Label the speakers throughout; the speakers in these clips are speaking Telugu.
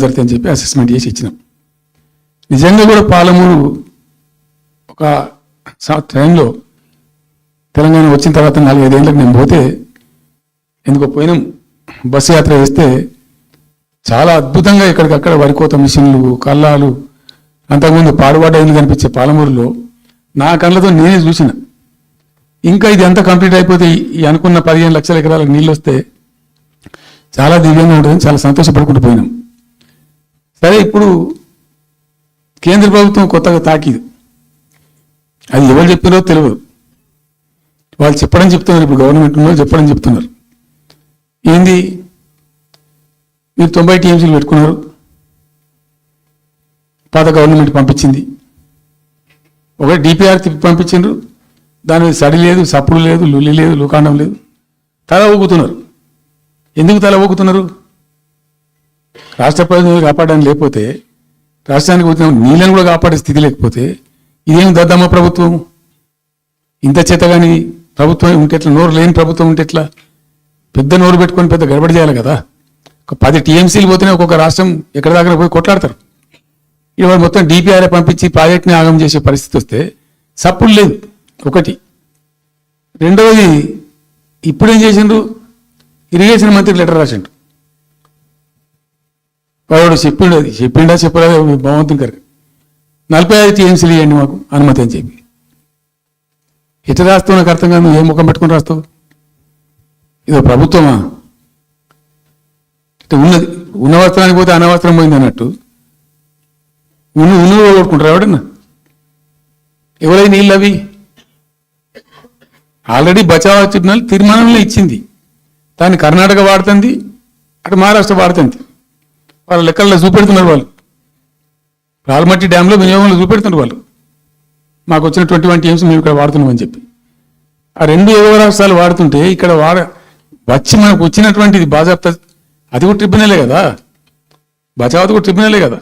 Speaker 1: జరుగుతాయని చెప్పి అసెస్మెంట్ చేసి ఇచ్చినాం. నిజంగా కూడా పాలమూరు ఒక టైంలో తెలంగాణ వచ్చిన తర్వాత 4-5 ఏళ్ళకి నేను పోతే ఎందుకో పోయినాం, బస్సు యాత్ర చేస్తే చాలా అద్భుతంగా ఇక్కడికక్కడ వరికోత మిషన్లు, కల్లాలు, అంతకుముందు పాడుబాట ఇల్లు కనిపించే పాలమూరులో నా కళ్ళతో నేనే చూసిన. ఇంకా ఇది అంతా కంప్లీట్ అయిపోతే ఈ అనుకున్న 15 లక్షల ఎకరాలకు నీళ్ళు వస్తే చాలా దివ్యంగా ఉంటుందని చాలా సంతోషపడుకుంటూ పోయినాం. సరే, ఇప్పుడు కేంద్ర ప్రభుత్వం కొత్తగా తాకిదు, అది ఎవరు చెప్పారో తెలియదు. వాళ్ళు చెప్పడం చెప్తున్నారు, ఇప్పుడు గవర్నమెంట్ ఉన్నో చెప్పడం చెప్తున్నారు. ఏంది, మీరు 90 టీఎంసీలు పెట్టుకున్నారు, పాత గవర్నమెంట్ పంపించింది. ఒకటి డిపిఆర్ తిప్పి పంపించిండ్రు, దాని మీద సడి లేదు, సప్పుడు లేదు, లుల్లి లేదు, లుకాండం లేదు, తల ఊగుతున్నారు. ఎందుకు తల ఊగుతున్నారు? రాష్ట్ర ప్రయోజనాలు కాపాడడానికి లేకపోతే, రాష్ట్రానికి వచ్చిన నీళ్ళని కూడా కాపాడే స్థితి లేకపోతే ఇదేం దద్దమ్మ ప్రభుత్వం? ఇంత చేతగాని ప్రభుత్వం ఉంటే ఎట్లా? నోరు లేని ప్రభుత్వం ఉంటే ఎట్లా? పెద్ద నోరు పెట్టుకొని పెద్ద గడబడి చేయాలి కదా. ఒక 10 టీఎంసీలు పోతేనే ఒక్కొక్క రాష్ట్రం ఎక్కడ దగ్గర పోయి కొట్లాడతారు. ఇవాళ మొత్తం డిపిఆర్ఏ పంపించి ప్రాజెక్ట్ని ఆగం చేసే పరిస్థితి వస్తే సప్పుడు లేదు ఒకటి. రెండవది, ఇప్పుడేం చేసిండ్రు, ఇరిగేషన్ మంత్రికి లెటర్ రాసిండు. వాడు చెప్పిండా చెప్పలేదు భగవంతుని గారు, 45 టీఎంసీలు ఇవ్వండి మాకు అనుమతి అని చెప్పి. ఎట్లా రాస్తావు నాకు అర్థం కాదు. నువ్వు ఏ ముఖం పెట్టుకుని రాస్తావు? ఇదో ప్రభుత్వమా? ఇట్లా ఉన్నది, ఉన్న వస్త్రానికి పోతే అనవసరం పోయింది అన్నట్టు ఉన్నది కొట్టుకుంటారు ఎవడన్నా? ఎవరై నీళ్ళు అవి? ఆల్రెడీ బచావ్ ట్రిబ్యునల్ తీర్మానంలో ఇచ్చింది, దాన్ని కర్ణాటక వాడుతుంది, అటు మహారాష్ట్ర వాడుతుంది. వాళ్ళ లెక్కల్లో చూపెడుతున్నారు వాళ్ళు. రాల్మట్టి డ్యాంలో వినియోగంలో చూపెడుతున్నారు వాళ్ళు. మాకు వచ్చిన 21 టీఎంసీ మేము ఇక్కడ వాడుతున్నామని చెప్పి. ఆ 2 ఎగువ రాష్ట్రాలు వాడుతుంటే ఇక్కడ వచ్చి మనకు వచ్చినటువంటిది బాజాప్తా, అది కూడా ట్రిబ్యునలే కదా, బచావత్ కూడా ట్రిబ్యునలే కదా.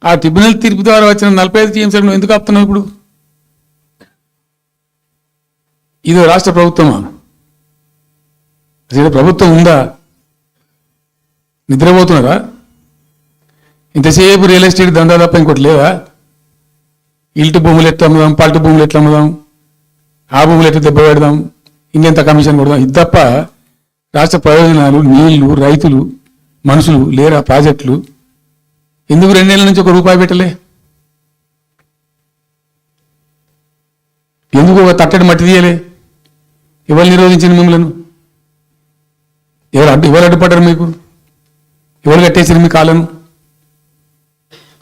Speaker 1: ఆ ట్రిబ్యునల్ తీర్పు ద్వారా వచ్చిన 45 టీఎంసీలు నువ్వు ఎందుకు ఆపుతున్నావు ఇప్పుడు? ఇది రాష్ట్ర ప్రభుత్వమా? అసలు ప్రభుత్వం ఉందా? నిద్రపోతున్నారా? ఇంతసేపు రియల్ ఎస్టేట్ దందా తప్ప ఇంకోటి లేదా? ఇల్టు భూములు ఎట్లా అమ్ముదాం, పల్టు భూములు ఎట్లా అమ్ముదాం, ఆ భూములు ఎట్లా దెబ్బ పెడదాం, ఇంకెంత కమిషన్ కొడదాం, ఇది తప్ప రాష్ట్ర ప్రయోజనాలు, నీళ్లు, రైతులు, మనుషులు లేరా? ప్రాజెక్టులు ఎందుకు 2 ఏళ్ల నుంచి ₹1 పెట్టలే? ఎందుకు ఒక తట్టడి మట్టి తీయలే? ఎవరు నిరోధించిన మిమ్మలను? ఎవరు అడ్డుపడ్డారు మీకు? ఎవరు కట్టేసారు మీ కాళ్ళను?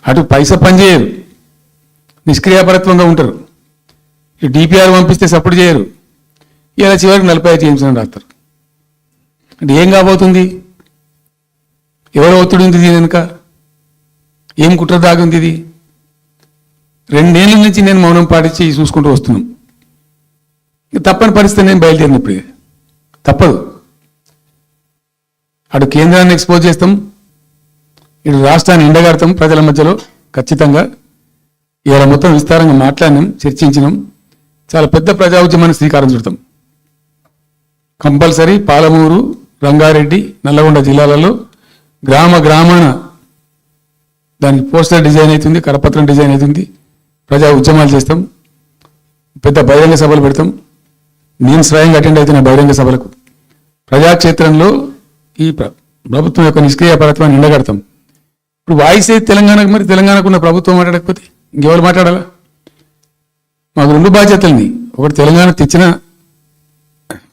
Speaker 1: అటు పైసా పనిచేయరు, నిష్క్రియాపరత్వంగా ఉంటారు. ఈ డిపిఆర్ పంపిస్తే సపోర్ట్ చేయరు. ఇలా చివరికి 45 టీఎంసీలను రాస్తారు. అంటే ఏం కాబోతుంది? ఎవరు ఒత్తిడి ఉంది దీని వెనుక? ఏం కుట్ర దాగుంది ఇది? 2 ఏళ్ళ నుంచి నేను మౌనం పాటించి చూసుకుంటూ వస్తున్నాం. తప్పని పరిస్థితి నేను బయలుదేరినప్పుడు తప్పదు. అటు కేంద్రాన్ని ఎక్స్పోజ్ చేస్తాం, ఇటు రాష్ట్రాన్ని ఎండగడతాం ప్రజల మధ్యలో. ఖచ్చితంగా ఇవాళ మొత్తం విస్తారంగా మాట్లాడినాం, చర్చించినాం. చాలా పెద్ద ప్రజా ఉద్యమాన్ని శ్రీకారం చుడతాం. కంపల్సరీ పాలమూరు, రంగారెడ్డి, నల్లగొండ జిల్లాలలో గ్రామాన దానికి పోస్టర్ డిజైన్ అవుతుంది, కరపత్రం డిజైన్ అవుతుంది. ప్రజా ఉద్యమాలు చేస్తాం, పెద్ద బహిరంగ సభలు పెడతాం. నేను స్వయంగా అటెండ్ అవుతున్న బహిరంగ సభలకు. ప్రజాక్షేత్రంలో ఈ ప్రభుత్వం యొక్క నిష్క్రియాపరత్వాన్ని ఎండగడతాం. ఇప్పుడు వాయిస్ అయితే తెలంగాణకు, మరి తెలంగాణకున్న ప్రభుత్వం మాట్లాడకపోతే ఇంకెవరు మాట్లాడాలా? మాకు 2 బాధ్యతల్ని, ఒకటి తెలంగాణ తెచ్చిన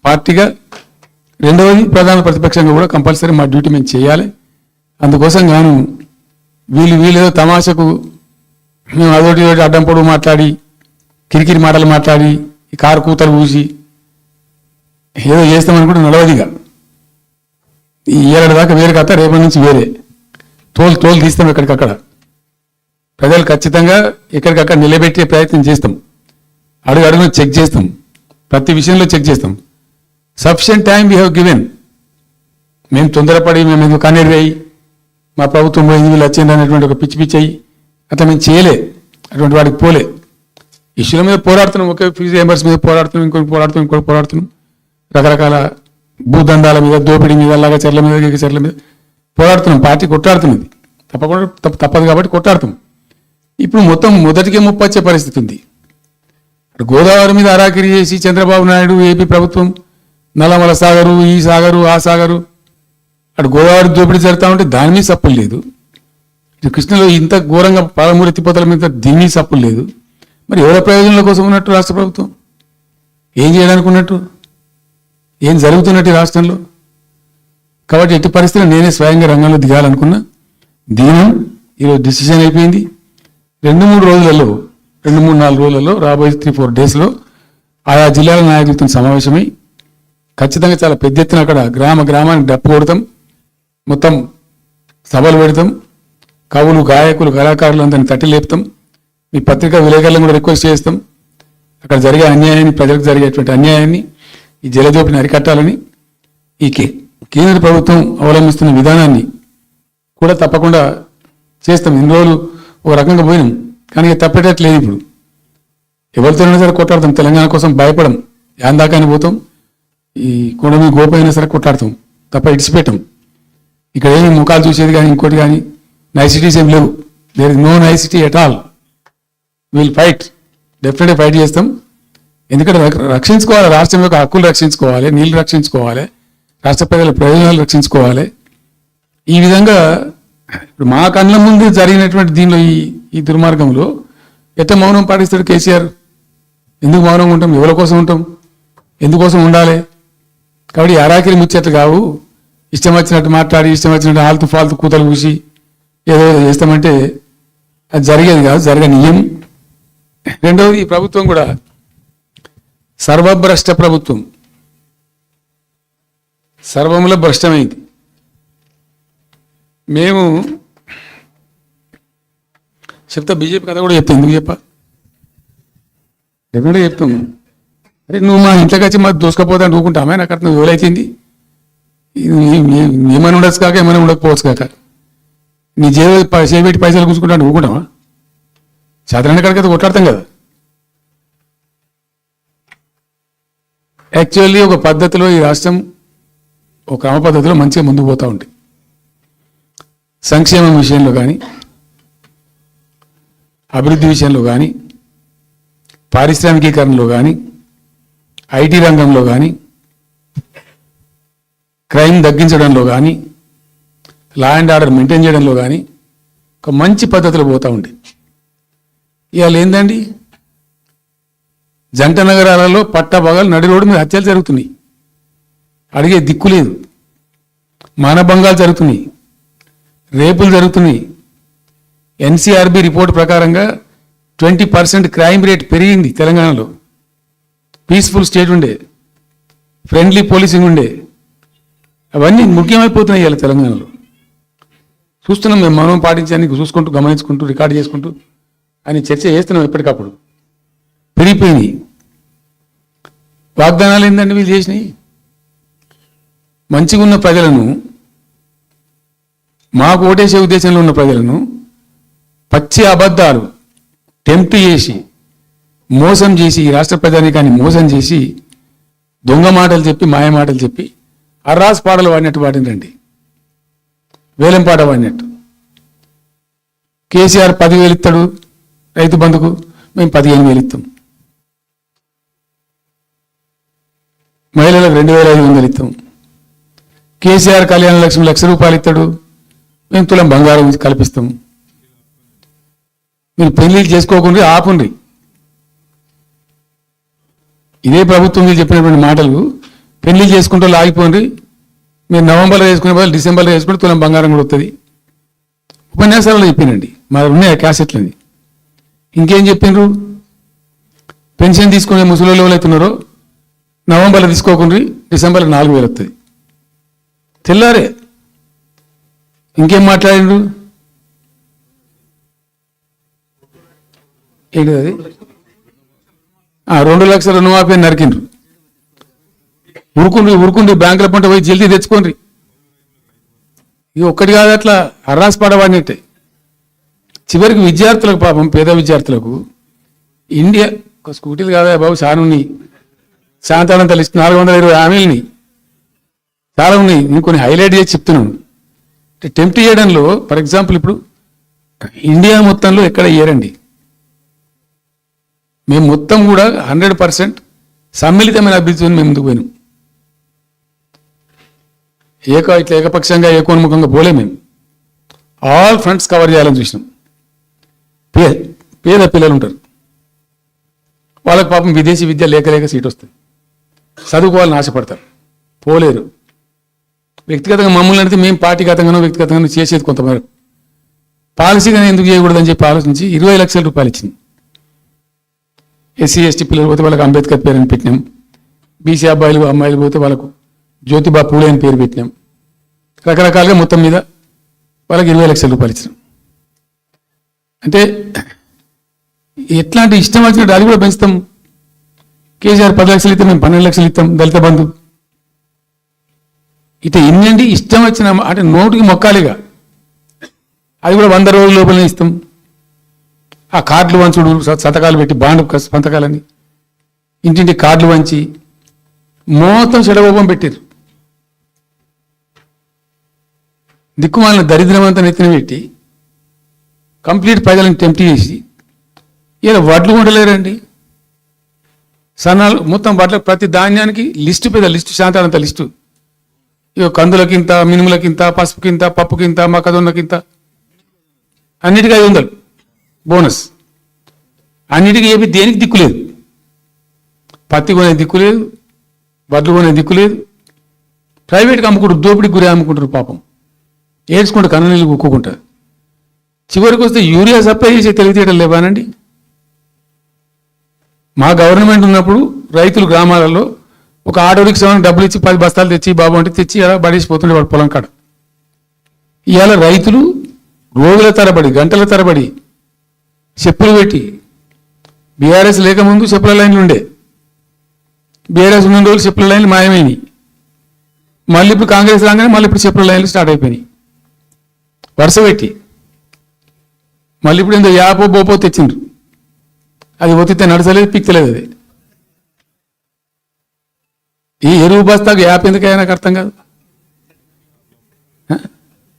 Speaker 1: పార్టీగా, రెండవది ప్రధాన ప్రతిపక్షంగా కూడా కంపల్సరీ మా డ్యూటీ మేము చేయాలి. అందుకోసం గాను వీళ్ళు ఏదో తమాషకు మేము అదొకటి అడ్డం పొడవు మాట్లాడి, కిరికిరి మాటలు మాట్లాడి, ఈ కారు కూతలు పూసి ఏదో చేస్తామని కూడా నడవదిగా. ఈ 7 దాకా వేరే కథ, రేపటి నుంచి వేరే తోలు తీస్తాం ఎక్కడికక్కడ. ప్రజలు ఖచ్చితంగా ఎక్కడికక్కడ నిలబెట్టే ప్రయత్నం చేస్తాం. అడుగును చెక్ చేస్తాం, ప్రతి విషయంలో చెక్ చేస్తాం. Sufficient time we have given. మేము తొందరపడి మేము ఎందుకు కన్నెర్రాయి మా ప్రభుత్వం పోయింది వీళ్ళు వచ్చింది అనేటువంటి ఒక పిచ్చి అయ్యి అట్లా మేము చేయలే, అటువంటి వాడికి పోలే. ఇష్యూల మీద పోరాడుతున్నాం, ఒకే ఫీజు రియంబర్స్ మీద పోరాడుతున్నాం, ఇంకోటి పోరాడుతున్నాం, రకరకాల భూదందాల మీద, దోపిడీ మీద, చెర్ల మీద పోరాడుతున్నాం. పార్టీ కొట్లాడుతున్నది. తప్పకుండా తప్పదు కాబట్టి కొట్టాడతాం. ఇప్పుడు మొత్తం మొదటికే ముప్పొచ్చే పరిస్థితి ఉంది. గోదావరి మీద అరాకిరి చేసి చంద్రబాబు నాయుడు ఏపీ ప్రభుత్వం నల్లమల సాగరు, ఈ సాగరు, ఆ సాగరు, అటు గోదావరి దోపిడీ జరుగుతూ ఉంటే దాని మీద సప్పులు లేదు. ఇటు కృష్ణలో ఇంత ఘోరంగా పాలమూరు ఎత్తిపోతల మీద దీని మీద సప్పులు లేదు. మరి ఎవరి ప్రయోజనాల కోసం ఉన్నట్టు రాష్ట్ర ప్రభుత్వం? ఏం చేయడానికి ఉన్నట్టు? ఏం జరుగుతున్నట్టు ఈ రాష్ట్రంలో? కాబట్టి ఎట్టి పరిస్థితుల్లో నేనే స్వయంగా రంగంలో దిగాలనుకున్నా. దీనం ఈరోజు డిసిషన్ అయిపోయింది. 2-3 రోజులలో 2-3-4 రోజులలో రాబోయే 3-4 డేస్లో ఆయా జిల్లాల నాయకులతో సమావేశమై ఖచ్చితంగా చాలా పెద్ద ఎత్తున అక్కడ గ్రామానికి డప్పు కొడతాం, మొత్తం సభలు పెడతాం, కవులు, గాయకులు, కళాకారులు అందరినీ తట్టి లేపుతాం. మీ పత్రికా విలేకరులను కూడా రిక్వెస్ట్ చేస్తాం. అక్కడ జరిగే అన్యాయాన్ని, ప్రజలకు జరిగేటువంటి అన్యాయాన్ని, ఈ జలదోపిని అరికట్టాలని ఈ కేంద్ర ప్రభుత్వం అవలంబిస్తున్న విధానాన్ని కూడా తప్పకుండా చేస్తాం. ఇన్ని రోజులు ఒక రకంగా పోయినాం, కానీ తప్పేటట్లేదు. ఇప్పుడు ఎవరితోనైనా సరే కొట్లాడతాం, తెలంగాణ కోసం భయపడం, యాందాకాని పోతాం, ఈ కొండమీ గోపైనా సరే కొట్లాడతాం, తప్ప ఇడిచిపెట్టాం. ఇక్కడ ఏమి ముఖాలు చూసేది కానీ ఇంకోటి కానీ నైసిటీస్ ఏం లేవు. There is no nicety at all. Will fight, డెఫినెట్గా ఫైట్ చేస్తాం. ఎందుకంటే రక్షించుకోవాలి, రాష్ట్రం యొక్క హక్కులు రక్షించుకోవాలి, నీళ్లు రక్షించుకోవాలి, రాష్ట్ర ప్రజల ప్రయోజనాలు రక్షించుకోవాలి. ఈ విధంగా ఇప్పుడు మా కళ్ళ ముందు జరిగినటువంటి దీనిలో ఈ దుర్మార్గంలో ఎట్ట మౌనం పాటిస్తాడు కేసీఆర్? ఎందుకు మౌనంగా ఉంటాం? ఎవరి కోసం ఉంటాం? ఎందుకోసం ఉండాలి? కాబట్టి అరాకిరి ముచ్చట్లు కావు. ఇష్టం వచ్చినట్టు మాట్లాడి, ఇష్టం వచ్చినట్టు ఆల్తు ఫాల్తు కూతలు కూసి ఏదో చేస్తామంటే అది జరిగేది కాదు, జరగనీయం. రెండవది, ఈ ప్రభుత్వం కూడా సర్వభ్రష్ట ప్రభుత్వం, సర్వములో భ్రష్టమైంది. మేము చెప్తా, బీజేపీ కథ కూడా చెప్తాం. ఎందుకు చెప్పా? డెఫినెట్గా చెప్తాం. అరే నువ్వు మా ఇంట్లోకి వచ్చి మాకు దూసుకపోతా నువ్వుకుంటామే, నాకు అర్థం ఎవరైతుంది? ఏమైనా ఉండొచ్చు కాక, ఏమైనా ఉండకపోవచ్చు కాక, నీ చేపెట్టి పైసలు కూర్చుకుంటా నువ్వుకుంటావా? సాధారణ కాడికైతే కొట్లాడతాం కదా. యాక్చువల్లీ ఒక పద్ధతిలో ఈ రాష్ట్రం ఒక క్రమ పద్ధతిలో మంచిగా ముందుకు పోతూ ఉంటుంది. సంక్షేమం విషయంలో కానీ, అభివృద్ధి విషయంలో కానీ, పారిశ్రామికీకరణలో కానీ, ఐటీ రంగంలో కానీ, క్రైమ్ తగ్గించడంలో కానీ, లా అండ్ ఆర్డర్ మెయింటైన్ చేయడంలో కానీ ఒక మంచి పద్ధతిలో పోతూ ఉంది. ఇవాళ ఏందండి, జంట నగరాలలో పట్టభాగాలు నడి రోడ్డు మీద హత్యలు జరుగుతున్నాయి, అడిగే దిక్కు లేదు. మానభంగాలు జరుగుతున్నాయి, రేపులు జరుగుతున్నాయి. ఎన్సీఆర్బీ రిపోర్ట్ ప్రకారంగా 20% క్రైమ్ రేట్ పెరిగింది తెలంగాణలో. పీస్ఫుల్ స్టేట్ ఉండే, ఫ్రెండ్లీ పోలీసింగ్ ఉండే, అవన్నీ ముఖ్యమైపోతున్నాయి ఇవాళ తెలంగాణలో. చూస్తున్నాం మేము, మనం పాటించడానికి చూసుకుంటూ, గమనించుకుంటూ, రికార్డు చేసుకుంటూ అని చర్చ చేస్తున్నాం. ఎప్పటికప్పుడు పెరిగిపోయినాయి. వాగ్దానాలు ఏంటంటే వీళ్ళు చేసినాయి. మంచిగా ఉన్న ప్రజలను, మాకు ఓటేసే ఉద్దేశంలో ఉన్న ప్రజలను పచ్చి అబద్ధాలు టెంప్ట్ చేసి, మోసం చేసి, ఈ రాష్ట్ర ప్రజానీకాన్ని మోసం చేసి, దొంగ మాటలు చెప్పి, మాయ మాటలు చెప్పి, అర్రాస్ పాటలు వాడినట్టు వాడినండి, వేలం పాట వాడినట్టు. కేసీఆర్ 10,000 ఇస్తాడు రైతు బంధుకు, మేము 15,000 ఇస్తాం. మహిళలకు 2,500 ఇస్తాం. కేసీఆర్ కళ్యాణ లక్ష్మి ₹1,00,000 ఇస్తాడు, మేము తులం బంగారం కల్పిస్తాం. మీరు పెళ్లిళ్ళు చేసుకోకుండా ఆపుండ్రి. ఇదే ప్రభుత్వం మీరు చెప్పినటువంటి మాటలు, పెళ్లిళ్ళు చేసుకుంటూ ఆగిపోండి, మీరు నవంబర్లో చేసుకునే బదులు డిసెంబర్లో చేసుకుంటే తులం బంగారం కూడా వస్తుంది. ఉపన్యాసాలలో చెప్పినండి, మరి ఉన్నాయి క్యాసెట్లని. ఇంకేం చెప్పిండ్రు? పెన్షన్ తీసుకునే ముసలి ఎవరైతున్నారో నవంబర్లో తీసుకోకుండా డిసెంబర్లో 4,000 వస్తుంది. తెల్లారే ఇంకేం మాట్లాడిండ్రు? ఏంటిది అది? 2 లక్షల రుణమాఫీ నరికిండ్రు. ఉరుకుండ్రి బ్యాంకుల పంట పోయి జల్దీ తెచ్చుకోండి. ఇది ఒక్కటి కాదు, అట్లా హర్రాస్ పడవాడినట్టే. చివరికి విద్యార్థులకు, పాపం పేద విద్యార్థులకు ఇండియా ఒక స్కూటీలు కాదా బాబు, చాలా ఉన్నాయి. శాంతానంత లిస్ట్ 420 హామీలని చాలా ఉన్నాయి. నేను కొన్ని హైలైట్ చేసి చెప్తున్నాను. టెంప్ట్ చేయడంలో ఫర్ ఎగ్జాంపుల్ ఇప్పుడు ఇండియా మొత్తంలో ఎక్కడ ఇయ్యరండి. మేము మొత్తం కూడా 100% సమ్మిళితమైన అభివృద్ధితో మేము ముందుకు పోయినాం. ఇట్లా ఏకపక్షంగా ఏకోన్ముఖంగా పోలే. మేము ఆల్ ఫ్రంట్స్ కవర్ చేయాలని చూసినాం. పేద పిల్లలు ఉంటారు, వాళ్ళకి పాపం విదేశీ విద్య లేక సీట్ వస్తుంది, చదువుకోవాలని ఆశపడతారు, పోలేరు. వ్యక్తిగతంగా మమ్మల్ని అంటే మేము పార్టీగతంగానో వ్యక్తిగతంగానో చేసేది కొంతమేరకు, పాలసీగానే ఎందుకు చేయకూడదని చెప్పి ఆలోచించి 20 లక్షల రూపాయలు ఇచ్చింది. ఎస్సీ ఎస్టీ పిల్లలు పోతే వాళ్ళకి అంబేద్కర్ పేరు అని పెట్టినాం. బీసీ అమ్మాయిలు పోతే వాళ్ళకు జ్యోతిబా పూలే అని పేరు పెట్టినాం. రకరకాలుగా మొత్తం మీద వాళ్ళకి 20 లక్షల రూపాయలు ఇచ్చినాం. అంటే ఎట్లాంటి ఇష్టం వచ్చినట్టు అది కూడా పెంచుతాం. కేసీఆర్ 10 లక్షలు ఇస్తాం, మేము 12 లక్షలు ఇస్తాం దళిత బంధు. ఇట్లా ఎన్నండి ఇష్టం వచ్చిన అంటే నోటికి మొక్కాలిగా, అది కూడా 100 రోజుల లోపలనే ఇస్తాం. ఆ కార్డులు వంచుడు, సంతకాలు పెట్టి బాండ్ సంతకాలని ఇంటింటి కార్డులు వంచి మొత్తం చెడగోపం పెట్టారు. దిక్కుమాలిన దరిద్రమంతా నెత్తిన పెట్టి కంప్లీట్ ప్రజలను టెంప్ట్ చేసి ఇలా వడ్లు ఉండలేరండి. సన్నాలు మొత్తం వడ్ల ప్రతి ధాన్యానికి లిస్టు, పెద్ద లిస్టు, శాంతాలంత లిస్టు. ఇక కందులకింత, మినుములకింత, పసుపుకింత, పప్పుకింత, మొక్కజొన్నకింత, అన్నిటికీ 500 బోనస్. అన్నిటికీ ఏమి దేనికి దిక్కు లేదు. పత్తి కొనే దిక్కు లేదు, వడ్లు కొనే దిక్కు లేదు. ప్రైవేట్గా అమ్ముకుంటారు, దోపిడికి గురి అమ్ముకుంటారు. పాపం ఏడ్చుకుంటూ కన్నీళ్ళు కుక్కుంటారు. చివరికి వస్తే యూరియా సప్లై చేసే తెలివితేటలు లేవానండి. మా గవర్నమెంట్ ఉన్నప్పుడు రైతులు గ్రామాలలో ఒక ఆటో రిక్షాకి డబ్బులు ఇచ్చి 10 బస్తాలు తెచ్చి బాబు అంటే తెచ్చి అలా పడేసిపోతుండే వాడు పొలం కాడ. ఇవాళ రైతులు రోజుల తరబడి, గంటల తరబడి చెప్పులు పెట్టి, బీఆర్ఎస్ లేకముందు చెప్పుల లైన్లు ఉండే, బీఆర్ఎస్ ఉన్న రోజులు చెప్పుల లైన్లు మాయమైనవి. మళ్ళీ ఇప్పుడు కాంగ్రెస్ రాగానే మళ్ళీ ఇప్పుడు చెప్పుల లైన్లు స్టార్ట్ అయిపోయినాయి వరుస పెట్టి. మళ్ళీ ఇప్పుడు ఏందో యాపో బోపో తెచ్చిండ్రు, అది ఒత్తితే నడచలేదు, పిక్తలేదు. అది ఈ ఎరువు బస్తాకు యాప్ ఎందుకైనా నాకు అర్థం కాదు.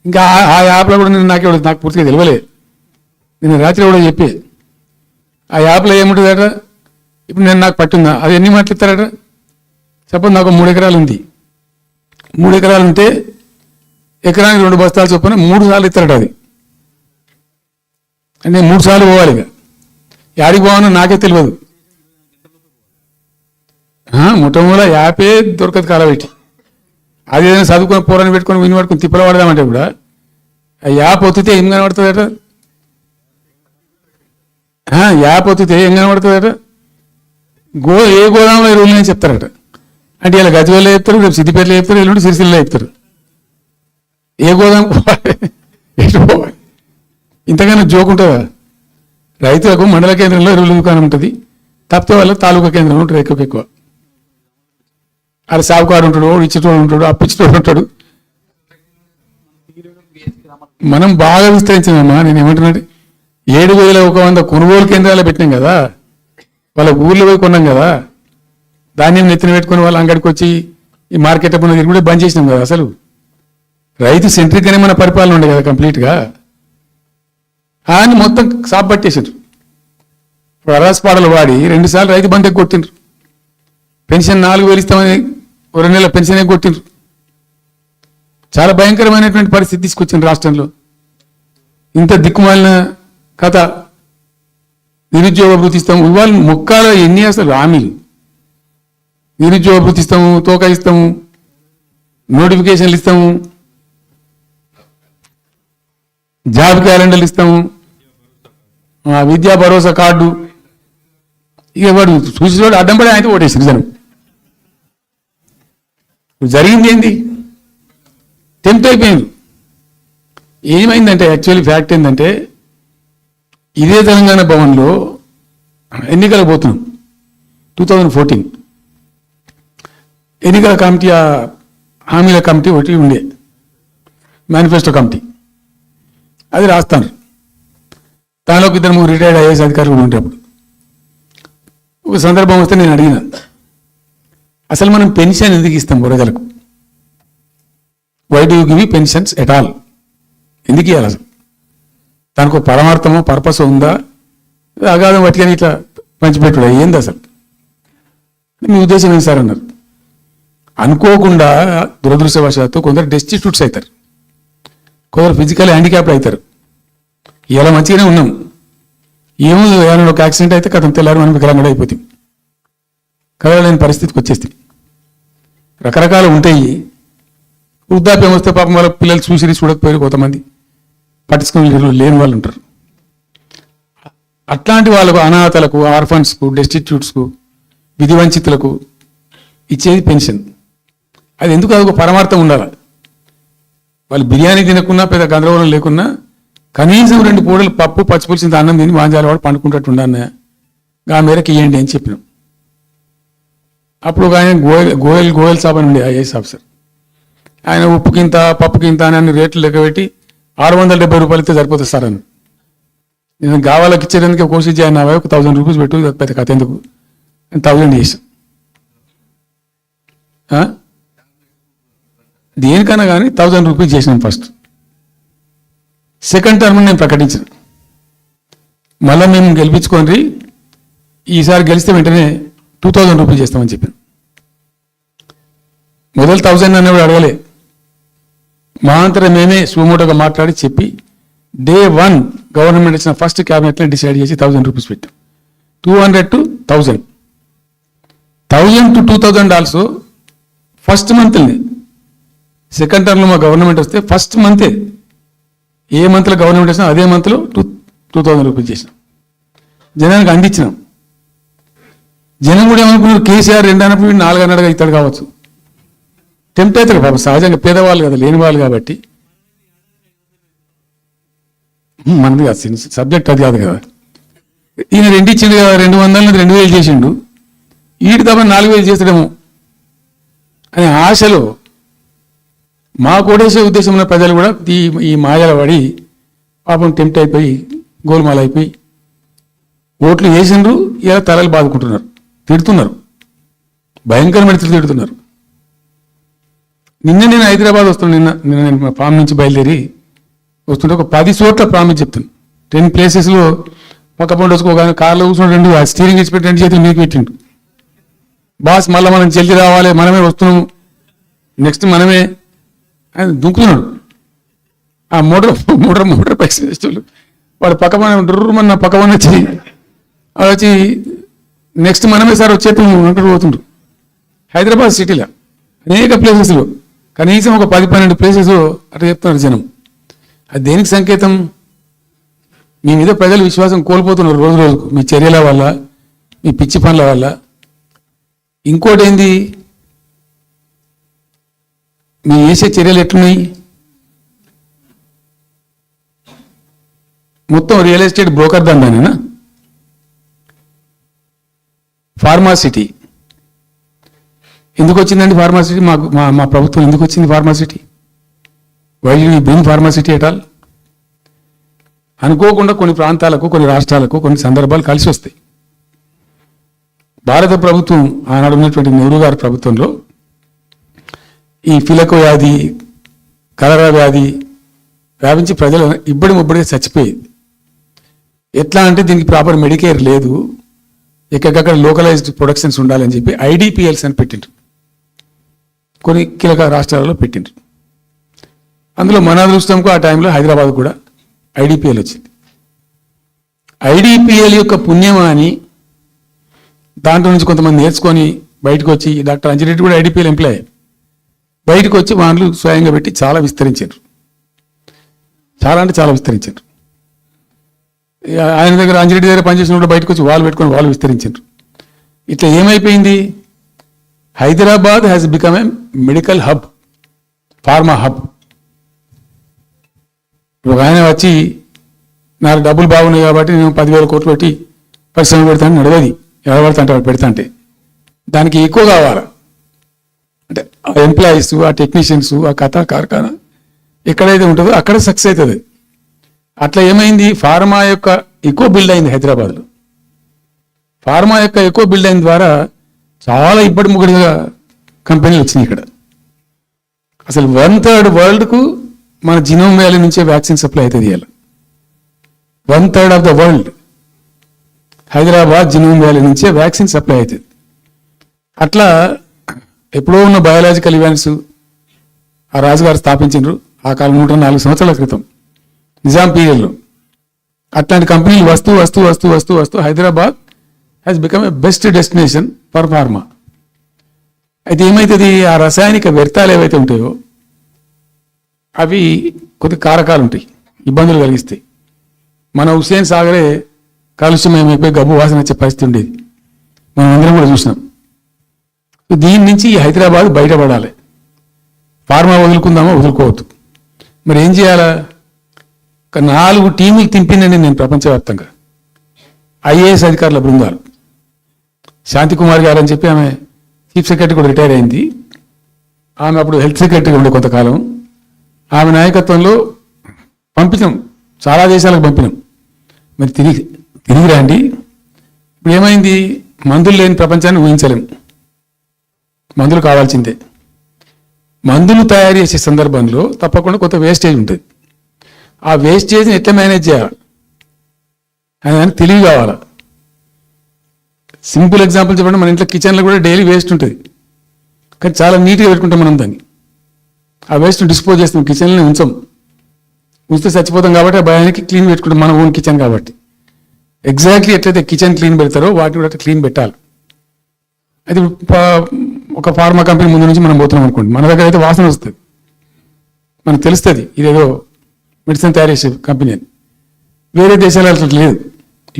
Speaker 1: ఇంకా ఆ యాప్లో కూడా నాకు పూర్తిగా తెలియలేదు. నేను రాత్రి కూడా చెప్పి ఆ యాప్లో ఏముంటుందట, ఇప్పుడు నాకు పట్టిందా, అది ఎన్ని మాటలు ఇస్తారట. సపోజ్ నాకు 3 ఎకరాలు ఉంది. 3 ఎకరాలు ఉంటే ఎకరానికి 2 బస్తాలు చొప్పున 3 సార్లు ఇస్తారట. అది అంటే 3 సార్లు పోవాలి. ఇక యాడికి పోవాలో నాకే తెలియదు. మొట్టమొదట యాపే దొరకదు కాలబెట్టి. అది ఏదైనా చదువుకొని పోరాని పెట్టుకొని విని పట్టుకొని తిప్పలు పడదామంటే కూడా ఆ యాప్ ఒత్తితే ఏం కనబడుతుందట. యాప్ ఒత్తితే ఏం కనబడుతుందట. ఏ గోదాంలో ఎరువులు అని చెప్తారట. అంటే ఇలా గజ్వేల్లో చెప్తారు, రేపు సిద్దిపేటలో చెప్తారు, ఎల్లుండి సిరిసిల్లో చెప్తారు. ఏ గోదాం ఎటు పోవాలి? ఇంతకన్నా జోక్ ఉంటుందా? రైతులకు మండల కేంద్రంలో ఎరువుల దుకాణం ఉంటుంది, తప్పితే వాళ్ళకి తాలూకా కేంద్రంలో ఉంటుంది ఎక్కువ. అది సాగుకాడు ఉంటాడు, ఇచ్చేటోడు ఉంటాడు, అప్పిచ్చేటోడు ఉంటాడు. మనం బాగా విస్తరించామమ్మా. నేను ఏమంటున్నాడు, 7,100 కొనుగోలు కేంద్రాలు పెట్టినాం కదా, వాళ్ళ ఊర్లో పోయి కొన్నాం కదా, ధాన్యం నెత్తిన పెట్టుకుని వాళ్ళ అంగడికి వచ్చి ఈ మార్కెట్ అప్పుడు కూడా బంద్ చేసినాం కదా. అసలు రైతు సెంట్రిక్గానే మన పరిపాలన ఉండే కదా కంప్లీట్గా. ఆయన మొత్తం సాప్ పట్టేసారు. ఇప్పుడు అరాస్పాడలు వాడి 2 సార్లు రైతు బంధు కొట్టిండ్రు. పెన్షన్ 4,000 ఇస్తామని 2 నెలల పెన్షన్ కొట్టిండ్రు. చాలా భయంకరమైనటువంటి పరిస్థితి తీసుకొచ్చింది రాష్ట్రంలో. ఇంత దిక్కుమాలిన కథ. నిరుద్యోగ భృతి ఇస్తాము, ఇవాళ మొక్కాల ఎన్ని అసలు హామీలు. నిరుద్యోగ భృతి ఇస్తాము, తోక ఇస్తాము, నోటిఫికేషన్లు ఇస్తాము, జాబ్ క్యాలెండర్లు ఇస్తాము, విద్యా భరోసా కార్డు. ఇక వాడు చూసినోడు అడ్డం పడి ఆయన ఓటేసారు జనం. జరిగింది ఏంది? టెంప్ట్ అయిపోయింది. ఏమైందంటే యాక్చువల్లీ ఫ్యాక్ట్ ఏంటంటే, ఇదే తెలంగాణ భవన్లో ఎన్నికలకు పోతున్నాం 2014. ఎన్నికల కమిటీ, హామీల కమిటీ ఒకటి ఉండే, మేనిఫెస్టో కమిటీ. అది రాస్తాను. దానిలో 2-3 రిటైర్డ్ ఐఏఎస్ అధికారులు ఉండేటప్పుడు ఒక సందర్భం వస్తే నేను అడిగిన, అసలు మనం పెన్షన్ ఎందుకు ఇస్తాం ప్రజలకు? Why do give pensions at all? ఎందుకు ఇవ్వాలి అసలు? దానికి ఒక పరమార్థమో పర్పస్ ఉందా? అగాధం పట్టుకొని ఇట్లా పంచిపెట్టుడా ఏంది అసలు? మీ ఉద్దేశం ఏం సార్ అన్నారు. అనుకోకుండా దురదృష్టవశాత్తు కొందరు డెస్టిట్యూట్స్ అవుతారు, కొందరు ఫిజికల్ హ్యాండిక్యాప్డ్ అవుతారు. ఇలా మంచిగానే ఉన్నాం, ఏమో ఏమైనా ఒక యాక్సిడెంట్ అయితే కథం తెల్లారు మనం వికలాంగుడు అయిపోతాం, కదలలేని పరిస్థితికి వచ్చేస్తాం. రకరకాలు ఉంటాయి. వృద్ధాప్యం వస్తే పాపం వాళ్ళ పిల్లలు చూసి చూడకపోయారు, కొంతమంది పట్టించుకుని లేని వాళ్ళు ఉంటారు. అట్లాంటి వాళ్ళకు, అనాథలకు, ఆర్ఫన్స్కు, డెస్టిట్యూట్స్కు, విధివంచితులకు ఇచ్చేది పెన్షన్. అది ఎందుకు? అది ఒక పరమార్థం ఉండాలి. వాళ్ళు బిర్యానీ తినకున్నా, పెద్ద గందరగోళం లేకున్నా కనీసం 2 పూటలు పప్పు పచ్చిపులిసిన అన్నం తిని వాంజాల వాడు పండుకుంటట్టు ఉండన్న ఆ మేరకు ఇవ్వండి అని చెప్పినాం. అప్పుడు ఆయన గోయల్ సాబ్ అని ఉండే ఐఏఎస్ ఆఫీసర్. ఆయన ఉప్పుకింత పప్పుకింత అని అన్ని రేట్లు లెక్కబెట్టి 670 రూపాయలు ఇస్తే సరిపోతుంది సార్ అని. నేను గావాలకి ఇచ్చేందుకు కోర్సు జాయిన్ అవ్వాలి, ఒక 1000 రూపీస్ పెట్టు, పెద్ద కథ ఎందుకు అని 1000 చేసాం. దేనికన్నా కానీ 1000 రూపీస్ చేసినాం ఫస్ట్. సెకండ్ టర్మ్ నేను ప్రకటించిన, మళ్ళీ మేము గెలిపించుకొని ఈసారి గెలిస్తే వెంటనే 2000 రూపీస్ చేస్తామని చెప్పాను. మొదలు 1000 అనేవాడు అడగలే, మా అంతరం మేమే సుమోటోగా మాట్లాడి చెప్పి Day 1 గవర్నమెంట్ ఇచ్చిన ఫస్ట్ క్యాబినెట్లో డిసైడ్ చేసి 1000 రూపీస్ పెట్టాం. 200 to 1000, 1000 to 2000 also first మంత్ని. Second టర్మ్లో మా గవర్నమెంట్ వస్తే ఫస్ట్ మంతే, ఏ మంత్లో గవర్నమెంట్ వచ్చినా అదే మంత్లో 2000 రూపీస్ చేసినాం, జనానికి అందించినాం. జనం కూడా ఏమనుకున్నారు, కేసీఆర్ 2 అన్నప్పుడు 4 అన్నట్టుగా ఇస్తాడు కావచ్చు, టెంప్ట్ అవుతారు పాపం, సహజంగా పేదవాళ్ళు కదా, లేని వాళ్ళు కాబట్టి. మనది కాదు సబ్జెక్ట్, అది కాదు కదా. ఈయన 2 ఇచ్చిండు కదా, 200 2000 చేసిండు, ఈడు తప్ప 4000 చేస్తాడేమో అనే ఆశలో మా కోటేసే ఉద్దేశం ఉన్న ప్రజలు కూడా ఈ మాయల పడి పాపం టెంప్ట్ అయిపోయి గోల్మాల్ అయిపోయి ఓట్లు వేసిండ్రు. ఇలా తలలు బాదుకుంటున్నారు, తిడుతున్నారు, భయంకరమైన తిడుతున్నారు. నిన్న నేను హైదరాబాద్ వస్తున్నాను, నిన్న నేను ఫామ్ నుంచి బయలుదేరి వస్తుంటే ఒక 10 చోట్ల ప్రామిస్ చెప్తాను. 10 ప్లేసెస్లో పక్క పండు వచ్చుకోగానే కార్లో కూర్చొని 2 స్టీరింగ్ ఇచ్చి పెట్టి 2 చేతులు మీకు పెట్టిండు. బాస్ మళ్ళీ మనం జల్దీ రావాలి, మనమే వస్తున్నాము, నెక్స్ట్ మనమే ఆయన దుంకుతున్నాడు. ఆ మోటార్ పైసలు వాడు పక్క మన పక్క వచ్చి నెక్స్ట్ మనమే సార్ వచ్చేస్తాం అంటారు, పోతుండ్రు. హైదరాబాద్ సిటీలో అనేక ప్లేసెస్లో కనీసం ఒక 10-12 ప్లేసెస్ అట్లా చెప్తున్నారు జనం. అది దేనికి సంకేతం? మీ మీద ప్రజలు విశ్వాసం కోల్పోతున్నారు రోజు రోజుకు, మీ చర్యల వల్ల, మీ పిచ్చి పనుల వల్ల. ఇంకోటి ఏంది, మీ వేసే చర్యలు ఎట్లున్నాయి? మొత్తం రియల్ ఎస్టేట్ బ్రోకర్ దందానేనా? ఫార్మాసిటీ ఎందుకు వచ్చిందండి? ఫార్మాసిటీ మా ప్రభుత్వం ఎందుకు వచ్చింది pharma city? Why you bring pharma city at all? అనుకోకుండా కొన్ని ప్రాంతాలకు, కొన్ని రాష్ట్రాలకు కొన్ని సందర్భాలు కలిసి వస్తాయి. భారత ప్రభుత్వం ఆనాడు ఉన్నటువంటి నెహ్రూ గారి ప్రభుత్వంలో ఈ ఫిలకో వ్యాధి, కలరా వ్యాధి వ్యాపించి ప్రజలు ముబ్బడిగా చచ్చిపోయేది. ఎట్లా అంటే దీనికి ప్రాపర్ మెడికేర్ లేదు, ఎక్కడికక్కడ లోకలైజ్డ్ ప్రొడక్షన్స్ ఉండాలని చెప్పి IDPLs అని పెట్టిండ్రు, కొన్ని కీలక రాష్ట్రాలలో పెట్టిండ్రు. అందులో మన అదృష్టంకు ఆ టైంలో హైదరాబాద్ కూడా IDPL వచ్చింది. IDPL యొక్క పుణ్యమా అని దాంట్లో నుంచి కొంతమంది నేర్చుకొని బయటకు వచ్చి, డాక్టర్ అంజిరెడ్డి కూడా IDPL ఎంప్లాయ్, బయటకు వచ్చి వాళ్ళు స్వయంగా పెట్టి చాలా విస్తరించారు, చాలా అంటే చాలా విస్తరించారు. ఆయన దగ్గర అంజిరెడ్డి దగ్గర పనిచేసినప్పుడు బయటకు వచ్చి వాళ్ళు పెట్టుకొని వాళ్ళు విస్తరించారు. ఇట్లా ఏమైపోయింది, Hyderabad has become a medical hub, pharma hub. ఒక ఆయన వచ్చి నాకు డబ్బులు బాగున్నాయి కాబట్టి నేను 10,000 కోట్లు పెట్టి పరిశ్రమ పెడతాను నడవది, ఎవరు పడతా పెడతా అంటే దానికి ఎక్కువ కావాలి. అంటే ఆ ఎంప్లాయీస్, ఆ టెక్నీషియన్స్, ఆ కథ కార్ఖానా ఎక్కడైతే ఉంటుందో అక్కడ సక్సెస్ అవుతుంది. అట్లా ఏమైంది, ఫార్మా యొక్క ఎక్కువ బిల్డ్ అయింది హైదరాబాద్లో. ఫార్మా యొక్క ఎక్కువ బిల్డ్ అయిన ద్వారా చాలా ఇబ్బడి ముగ్గుడిగా కంపెనీలు వచ్చినాయి ఇక్కడ. అసలు 1/3 వరల్డ్కు మన జినోమ్ వ్యాలీ నుంచే వ్యాక్సిన్ సప్లై అవుతుంది ఇవాళ. 1/3 of the world Hyderabad genome valley నుంచే వ్యాక్సిన్ సప్లై అవుతుంది. అట్లా ఎప్పుడో ఉన్న బయాలజికల్ ఈవెంట్స్ ఆ రాజుగారు స్థాపించారు ఆ కాలం 104 సంవత్సరాల క్రితం నిజాం పీరియడ్లో. అట్లాంటి కంపెనీలు వస్తూ వస్తూ వస్తూ వస్తూ వస్తూ Hyderabad has become a best destination for pharma. అయితే ఏమవుతుంది, ఆ రసాయనిక వ్యర్థాలు ఏవైతే ఉంటాయో అవి కొద్ది కారకాలు ఉంటాయి, ఇబ్బందులు కలిగిస్తాయి. మన హుస్సేన్ సాగరే కాలుష్యమయమైపోయి గబ్బు వాసన వచ్చే పరిస్థితి ఉండేది, మనం అందరం కూడా చూసినాం. దీని నుంచి ఈ హైదరాబాద్ బయటపడాలి. ఫార్మా వదులుకుందామా వదులుకోవద్దు, మరి ఏం చేయాలా? ఒక 4 టీములు తింపిందండి నేను ప్రపంచవ్యాప్తంగా. ఐఏఎస్ అధికారుల బృందాలు, శాంతికుమార్ గారు అని చెప్పి ఆమె చీఫ్ సెక్రటరీ కూడా రిటైర్ అయింది. ఆమె అప్పుడు హెల్త్ సెక్రటరీగా ఉండే కొంతకాలం. ఆమె నాయకత్వంలో పంపించాం, చాలా దేశాలకు పంపినాం. మరి తిరిగి రండి. ఇప్పుడు ఏమైంది, మందులు లేని ప్రపంచాన్ని ఊహించలేం, మందులు కావాల్సిందే. మందులు తయారు చేసే సందర్భంలో తప్పకుండా కొంత వేస్టేజ్ ఉంటుంది. ఆ వేస్టేజ్ని ఎట్లా మేనేజ్ చేయాలి అని తెలివి కావాలా. సింపుల్ ఎగ్జాంపుల్ చెప్పండి, మన ఇంట్లో కిచెన్లో కూడా డైలీ వేస్ట్ ఉంటుంది, కానీ చాలా నీట్గా పెట్టుకుంటాం మనం దాన్ని. ఆ వేస్ట్ డిస్పోజ్ చేస్తాం, కిచెన్లో ఉంచితే చచ్చిపోతాం కాబట్టి ఆ భయానికి క్లీన్ పెట్టుకుంటాం, మన ఓన్ కిచెన్ కాబట్టి. ఎగ్జాక్ట్లీ ఎట్లయితే కిచెన్ క్లీన్ పెడతారో వాటిని కూడా క్లీన్ పెట్టాలి. అది ఒక ఫార్మా కంపెనీ ముందు నుంచి మనం పోతున్నాం అనుకోండి, మన దగ్గర అయితే వాసన వస్తుంది, మనకు తెలుస్తుంది ఇదేదో మెడిసిన్ తయారు చేసే కంపెనీ అని. వేరే దేశాలలో అట్లా లేదు,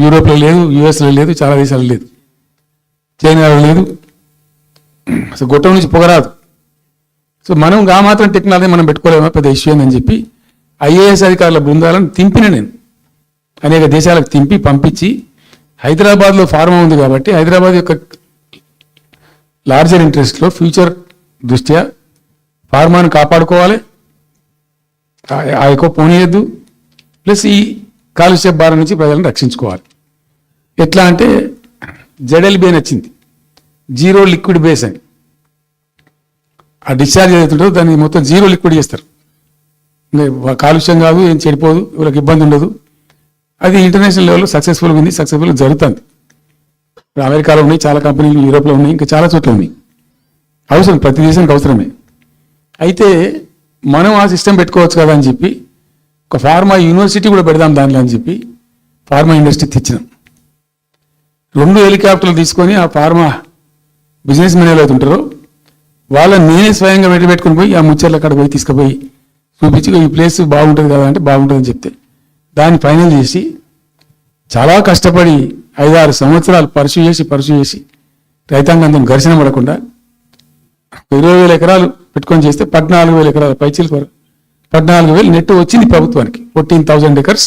Speaker 1: యూరోప్లో లేదు, యూఎస్లో లేదు, చాలా దేశాల్లో లేదు, చైనాలో లేదు, అసలు గొట్టం నుంచి పొగరాదు. సో మనం ఆ మాత్రం టెక్నాలజీ మనం పెట్టుకోలేమో పెద్ద ఇష్యూ అని చెప్పి ఐఏఎస్ అధికారుల బృందాలను తింపిన నేను అనేక దేశాలకు తింపి పంపించి, హైదరాబాద్లో ఫార్మా ఉంది కాబట్టి హైదరాబాద్ యొక్క లార్జర్ ఇంట్రెస్ట్లో ఫ్యూచర్ దృష్ట్యా ఫార్మాను కాపాడుకోవాలి, ఆ ఎక్కువ పోనీయద్దు, ప్లస్ ఈ కాలుష్య భారం నుంచి ప్రజలను రక్షించుకోవాలి. ఎట్లా అంటే జెడ్ఎల్బీ అని వచ్చింది, జీరో లిక్విడ్ బేస్ అని. ఆ డిశ్చార్జ్ ఏదైతుంటుందో దాన్ని మొత్తం జీరో లిక్విడ్ చేస్తారు, కాలుష్యం కాదు, ఏం చెడిపోదు, వీళ్ళకి ఇబ్బంది ఉండదు. అది ఇంటర్నేషనల్ లెవెల్లో సక్సెస్ఫుల్గా ఉంది, సక్సెస్ఫుల్గా జరుగుతుంది. ఇప్పుడు అమెరికాలో ఉన్నాయి చాలా కంపెనీలు, యూరోప్లో ఉన్నాయి, ఇంకా చాలా చోట్ల ఉన్నాయి. అవసరం, ప్రతి దేశానికి అవసరమే. అయితే మనం ఆ సిస్టమ్ పెట్టుకోవచ్చు కదా అని చెప్పి ఒక ఫార్మా యూనివర్సిటీ కూడా పెడదాం దాంట్లో అని చెప్పి ఫార్మా ఇండస్ట్రీ తెచ్చినాం. 2 హెలికాప్టర్లు తీసుకొని ఆ ఫార్మా బిజినెస్ మెన్ ఏవైతే ఉంటారో వాళ్ళని నేనే స్వయంగా పెట్టుకుని పోయి ఆ ముచ్చర్లు అక్కడ పోయి తీసుకుపోయి చూపించి ఈ ప్లేస్ బాగుంటుంది కదా అంటే బాగుంటుందని చెప్తే దాన్ని ఫైనల్ చేసి చాలా కష్టపడి 5-6 సంవత్సరాలు పర్సూ చేసి రైతాంగంతో ఘర్షణ పడకుండా 20,000 ఎకరాలు పెట్టుకొని చేస్తే 14,000 ఎకరాల పైచీల కొరకు 14,000 నెట్ వచ్చింది ప్రభుత్వానికి. 14,000 acres